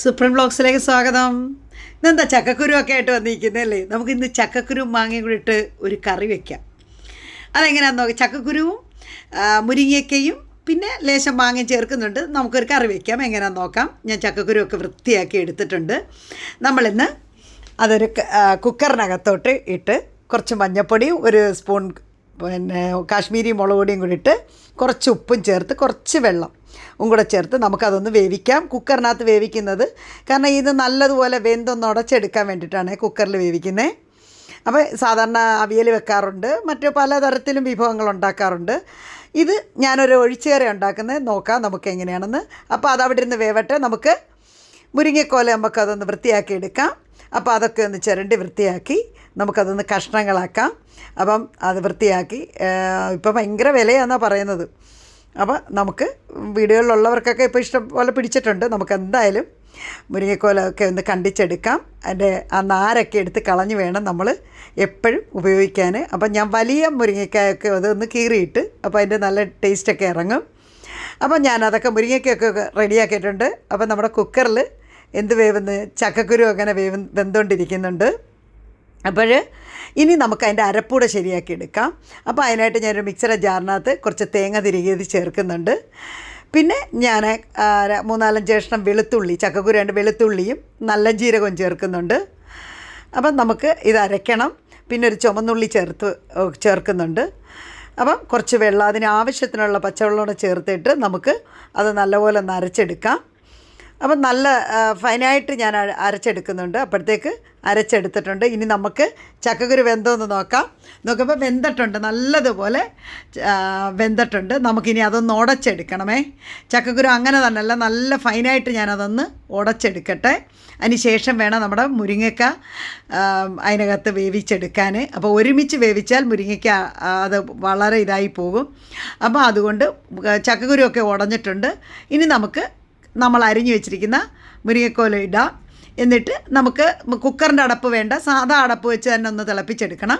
Supreme ബ്ലോഗ്സിലേക്ക് സ്വാഗതം. ഇന്നെന്താ ചക്കക്കുരു ഒക്കെ ആയിട്ട് വന്നിരിക്കുന്നതല്ലേ? നമുക്കിന്ന് ചക്കക്കുരുവും മാങ്ങയും കൂടി ഇട്ട് ഒരു കറി വയ്ക്കാം. അതെങ്ങനെയാണെന്ന് നോക്കാം. ചക്കക്കുരുവും മുരിങ്ങയ്ക്കയും പിന്നെ ലേശം മാങ്ങയും ചേർക്കുന്നുണ്ട്. നമുക്കൊരു കറി വയ്ക്കാം. എങ്ങനെയാണെന്ന് നോക്കാം. ഞാൻ ചക്കക്കുരുവൊക്കെ വൃത്തിയാക്കി എടുത്തിട്ടുണ്ട്. നമ്മളിന്ന് അതൊരു കുക്കറിനകത്തോട്ട് ഇട്ട് കുറച്ച് മഞ്ഞൾപ്പൊടിയും ഒരു സ്പൂൺ പിന്നെ കാശ്മീരി മുളക് പൊടിയും കൂടി ഇട്ട് കുറച്ച് ഉപ്പും ചേർത്ത് കുറച്ച് വെള്ളം കൂടെ ചേർത്ത് നമുക്കതൊന്ന് വേവിക്കാം. കുക്കറിനകത്ത് വേവിക്കുന്നത് കാരണം ഇത് നല്ലതുപോലെ വെന്തൊന്ന് ഉടച്ചെടുക്കാൻ വേണ്ടിയിട്ടാണ് കുക്കറിൽ വേവിക്കുന്നത്. അപ്പോൾ സാധാരണ അവിയൽ വെക്കാറുണ്ട്, മറ്റ് പലതരത്തിലും വിഭവങ്ങൾ ഉണ്ടാക്കാറുണ്ട്. ഇത് ഞാനൊരു ഒഴിച്ചുകറി ഉണ്ടാക്കുന്നത് നോക്കാം നമുക്ക് എങ്ങനെയാണെന്ന്. അപ്പോൾ അതവിടെ ഇരുന്ന് വേവട്ടെ. നമുക്ക് മുരിങ്ങക്കോല നമുക്കതൊന്ന് വൃത്തിയാക്കി എടുക്കാം. അപ്പോൾ അതൊക്കെ ഒന്ന് ചിരണ്ടി വൃത്തിയാക്കി നമുക്കതൊന്ന് കഷ്ണങ്ങളാക്കാം. അപ്പം അത് വൃത്തിയാക്കി ഇപ്പോൾ ഭയങ്കര വിലയാണെന്നാണ് പറയുന്നത്. അപ്പോൾ നമുക്ക് വീടുകളിലുള്ളവർക്കൊക്കെ ഇപ്പോൾ ഇഷ്ടം പോലെ പിടിച്ചിട്ടുണ്ട്. നമുക്ക് എന്തായാലും മുരിങ്ങക്കോലൊക്കെ ഒന്ന് കണ്ടിച്ചെടുക്കാം. അതിൻ്റെ ആ നാരൊക്കെ എടുത്ത് കളഞ്ഞ് വേണം നമ്മൾ എപ്പോഴും ഉപയോഗിക്കാൻ. അപ്പം ഞാൻ വലിയ മുരിങ്ങക്കായൊക്കെ അതൊന്ന് കീറിയിട്ട് അപ്പോൾ അതിൻ്റെ നല്ല ടേസ്റ്റൊക്കെ ഇറങ്ങും. അപ്പം ഞാനതൊക്കെ മുരിങ്ങയ്ക്കൊക്കെ റെഡിയാക്കിയിട്ടുണ്ട്. അപ്പം നമ്മുടെ കുക്കറിൽ എന്ത് വേവുന്ന് ചക്കക്കുരു അങ്ങനെ വെന്തുകൊണ്ടിരിക്കുന്നുണ്ട്. അപ്പോൾ ഇനി നമുക്ക് അതിൻ്റെ അരപ്പൂടെ ശരിയാക്കി എടുക്കാം. അപ്പോൾ അതിനായിട്ട് ഞാനൊരു മിക്സറെ ജാറിനകത്ത് കുറച്ച് തേങ്ങ തിരികെ ചേർക്കുന്നുണ്ട്. പിന്നെ ഞാൻ 3-4 കഷ്ണം വെളുത്തുള്ളി, ചക്കക്കുരു 2 വെളുത്തുള്ളിയും നല്ല ജീരകവും ചേർക്കുന്നുണ്ട്. അപ്പം നമുക്ക് ഇത് അരയ്ക്കണം. പിന്നെ ഒരു ചുമന്നുള്ളി ചേർക്കുന്നുണ്ട്. അപ്പം കുറച്ച് വെള്ളം അതിന് ആവശ്യത്തിനുള്ള പച്ചവെള്ളം ചേർത്തിട്ട് നമുക്ക് അത് നല്ലപോലെ ഒന്ന് അരച്ചെടുക്കാം. അപ്പം നല്ല ഫൈനായിട്ട് ഞാൻ അരച്ചെടുക്കുന്നുണ്ട്. അപ്പോഴത്തേക്ക് അരച്ചെടുത്തിട്ടുണ്ട്. ഇനി നമുക്ക് ചക്കക്കുരു വെന്തോന്ന് നോക്കാം. നോക്കുമ്പോൾ വെന്തിട്ടുണ്ട്, നല്ലതുപോലെ വെന്തിട്ടുണ്ട്. നമുക്കിനി അതൊന്ന് ഉടച്ചെടുക്കണമേ. ചക്കക്കുരു അങ്ങനെ തന്നെയല്ല, നല്ല ഫൈനായിട്ട് ഞാനതൊന്ന് ഉടച്ചെടുക്കട്ടെ. അതിന് ശേഷം വേണം നമ്മുടെ മുരിങ്ങയ്ക്ക അതിനകത്ത് വേവിച്ചെടുക്കാൻ. അപ്പോൾ ഒരുമിച്ച് വേവിച്ചാൽ മുരിങ്ങയ്ക്ക അത് വളരെ ഇതായി പോകും. അപ്പോൾ അതുകൊണ്ട് ചക്കക്കുരുവൊക്കെ ഉടഞ്ഞിട്ടുണ്ട്. ഇനി നമുക്ക് നമ്മൾ അരിഞ്ഞു വെച്ചിരിക്കുന്ന മുരിങ്ങക്കോല ഇടാം. എന്നിട്ട് നമുക്ക് കുക്കറിൻ്റെ അടപ്പ് വേണ്ട, സാധാ അടപ്പ് വെച്ച് തന്നെ ഒന്ന് തിളപ്പിച്ചെടുക്കണം.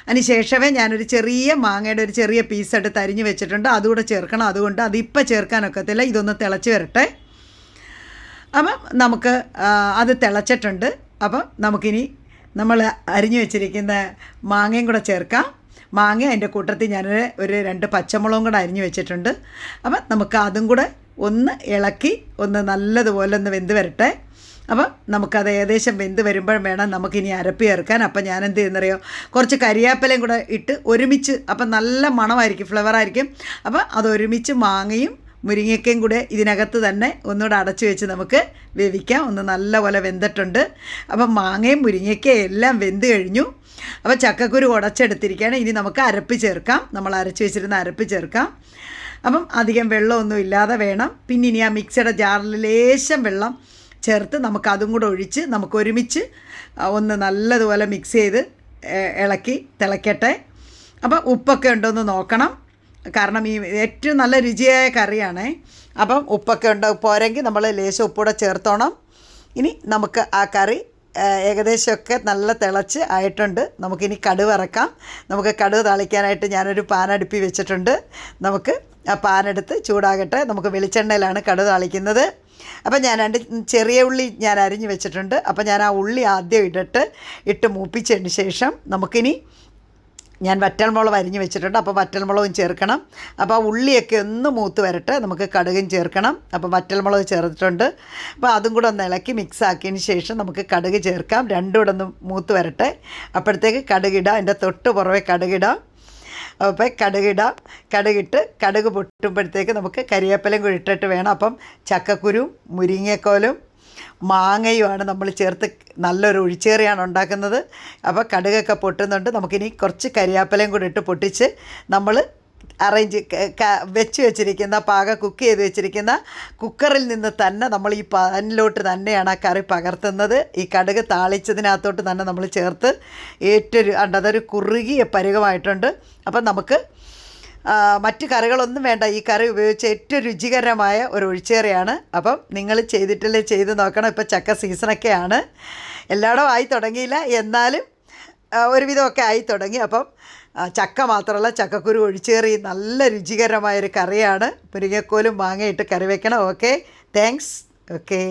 അതിന് ശേഷമേ ഞാനൊരു ചെറിയ മാങ്ങയുടെ ഒരു ചെറിയ പീസ് എടുത്ത് അരിഞ്ഞ് വെച്ചിട്ടുണ്ട്, അതുകൂടെ ചേർക്കണം. അതുകൊണ്ട് അതിപ്പോൾ ചേർക്കാനൊക്കത്തില്ല, ഇതൊന്ന് തിളച്ച് വരട്ടെ. അപ്പം നമുക്ക് അത് തിളച്ചിട്ടുണ്ട്. അപ്പം നമുക്കിനി നമ്മൾ അരിഞ്ഞു വെച്ചിരിക്കുന്ന മാങ്ങയും കൂടെ ചേർക്കാം. മാങ്ങ അതിൻ്റെ കൂട്ടത്തിൽ ഒരു 2 പച്ചമുളകും കൂടെ അരിഞ്ഞു വെച്ചിട്ടുണ്ട്. അപ്പം നമുക്ക് അതും കൂടെ ഒന്ന് ഇളക്കി ഒന്ന് നല്ലതുപോലെ ഒന്ന് വെന്ത് വരട്ടെ. അപ്പം നമുക്കത് ഏകദേശം വെന്ത് വരുമ്പോൾ വേണം നമുക്കിനി അരപ്പ് ചേർക്കാൻ. അപ്പം ഞാൻ എന്ത് ചെയ്യുന്നറിയോ, കുറച്ച് കരിയാപ്പിലയും കൂടെ ഇട്ട് ഒരുമിച്ച്, അപ്പം നല്ല മണമായിരിക്കും, ഫ്ലേവറായിരിക്കും. അപ്പം അതൊരുമിച്ച് മാങ്ങയും മുരിങ്ങയ്ക്കയും കൂടെ ഇതിനകത്ത് തന്നെ ഒന്നുകൂടെ അടച്ചു വെച്ച് നമുക്ക് വേവിക്കാം. ഒന്ന് നല്ലപോലെ വെന്തിട്ടുണ്ട്. അപ്പം മാങ്ങയും മുരിങ്ങയ്ക്കയും എല്ലാം വെന്ത് കഴിഞ്ഞു. അപ്പോൾ ചക്കക്കുരു ഉടച്ചെടുത്തിരിക്കുകയാണ്. ഇനി നമുക്ക് അരപ്പ് ചേർക്കാം. നമ്മൾ അരച്ച് വെച്ചിരുന്ന അരപ്പ് ചേർക്കാം. അപ്പം അധികം വെള്ളമൊന്നും ഇല്ലാതെ വേണം. പിന്നെ ഇനി ആ മിക്സിയുടെ ജാറിൽ ലേശം വെള്ളം ചേർത്ത് നമുക്കതും കൂടെ ഒഴിച്ച് നമുക്ക് ഒരുമിച്ച് ഒന്ന് നല്ലതുപോലെ മിക്സ് ചെയ്ത് ഇളക്കി തിളയ്ക്കട്ടെ. അപ്പം ഉപ്പൊക്കെ ഉണ്ടോയെന്ന് നോക്കണം. കാരണം ഈ ഏറ്റവും നല്ല രുചിയായ കറിയാണേ. അപ്പം ഉപ്പൊക്കെ ഉണ്ടോ, പോരെങ്കിൽ നമ്മൾ ലേശം ഉപ്പൂടെ ചേർത്തോണം. ഇനി നമുക്ക് ആ കറി ഏകദേശമൊക്കെ നല്ല തിളച്ച് ആയിട്ടുണ്ട്. നമുക്കിനി കടുക് ഇറക്കാം. നമുക്ക് കടുക് താളിക്കാനായിട്ട് ഞാനൊരു പാൻ അടുപ്പി വെച്ചിട്ടുണ്ട്. നമുക്ക് ആ പാനെടുത്ത് ചൂടാകട്ടെ. നമുക്ക് വെളിച്ചെണ്ണയിലാണ് കടുക് താളിക്കുന്നത്. അപ്പം ഞാൻ 2 ചെറിയ ഉള്ളി ഞാൻ അരിഞ്ഞ് വെച്ചിട്ടുണ്ട്. അപ്പം ഞാൻ ആ ഉള്ളി ആദ്യം ഇട്ട് മൂപ്പിച്ചതിന് ശേഷം നമുക്കിനി ഞാൻ വറ്റൽമുളക് അരിഞ്ഞ് വെച്ചിട്ടുണ്ട്. അപ്പോൾ വറ്റൽമുളകും ചേർക്കണം. അപ്പോൾ ആ ഉള്ളിയൊക്കെ ഒന്ന് മൂത്ത് വരട്ടെ. നമുക്ക് കടുകും ചേർക്കണം. അപ്പോൾ വറ്റൽമുളക് ചേർത്തിട്ടുണ്ട്. അപ്പോൾ അതും കൂടെ ഒന്ന് ഇളക്കി മിക്സ് ആക്കിയതിന് ശേഷം നമുക്ക് കടുക് ചേർക്കാം. രണ്ടും കൂടെ ഒന്ന് മൂത്ത് വരട്ടെ. അപ്പോഴത്തേക്ക് കടുകിടാം. അതിൻ്റെ തൊട്ട് പുറമെ കടുകിടാം. അപ്പോൾ കടുകിട്ട് കടുക് പൊട്ടുമ്പോഴത്തേക്ക് നമുക്ക് കരിവേപ്പിലയും കൂടി ഇട്ടിട്ട് വേണം. അപ്പം ചക്കക്കുരും മുരിങ്ങക്കോലും മാങ്ങയുമാണ് നമ്മൾ ചേർത്ത് നല്ലൊരു ഒഴിച്ചേറിയാണ് ഉണ്ടാക്കുന്നത്. അപ്പോൾ കടുകൊക്കെ പൊട്ടുന്നുണ്ട്. നമുക്കിനി കുറച്ച് കരിവേപ്പിലയും കൂടി ഇട്ട് പൊട്ടിച്ച് നമ്മൾ വെച്ചിരിക്കുന്ന കുക്ക് ചെയ്ത് വെച്ചിരിക്കുന്ന കുക്കറിൽ നിന്ന് തന്നെ നമ്മൾ ഈ പാനിലോട്ട് തന്നെയാണ് ആ കറി പകർത്തുന്നത്. ഈ കടുക് താളിച്ചതിനകത്തോട്ട് തന്നെ നമ്മൾ ചേർത്ത് അതൊരു കുറുകിയ പരുവമായിട്ടുണ്ട്. അപ്പം നമുക്ക് മറ്റ് കറികളൊന്നും വേണ്ട. ഈ കറി ഉപയോഗിച്ച് ഏറ്റവും രുചികരമായ ഒരു ഒഴിച്ചേറിയാണ്. അപ്പം നിങ്ങൾ ചെയ്തിട്ടില്ലേ, ചെയ്ത് നോക്കണം. ഇപ്പോൾ ചക്ക സീസണൊക്കെയാണ്. എല്ലായിടവും ആയി തുടങ്ങിയില്ല, എന്നാലും ഒരുവിധമൊക്കെ ആയി തുടങ്ങി. അപ്പം ചക്ക മാത്രമല്ല, ചക്കക്കുരു ഒഴിച്ചേറി നല്ല രുചികരമായൊരു കറിയാണ്. മുരിങ്ങക്കോലും മാങ്ങയിട്ട് കറി വയ്ക്കണം. Okay, thanks. ഓക്കെ.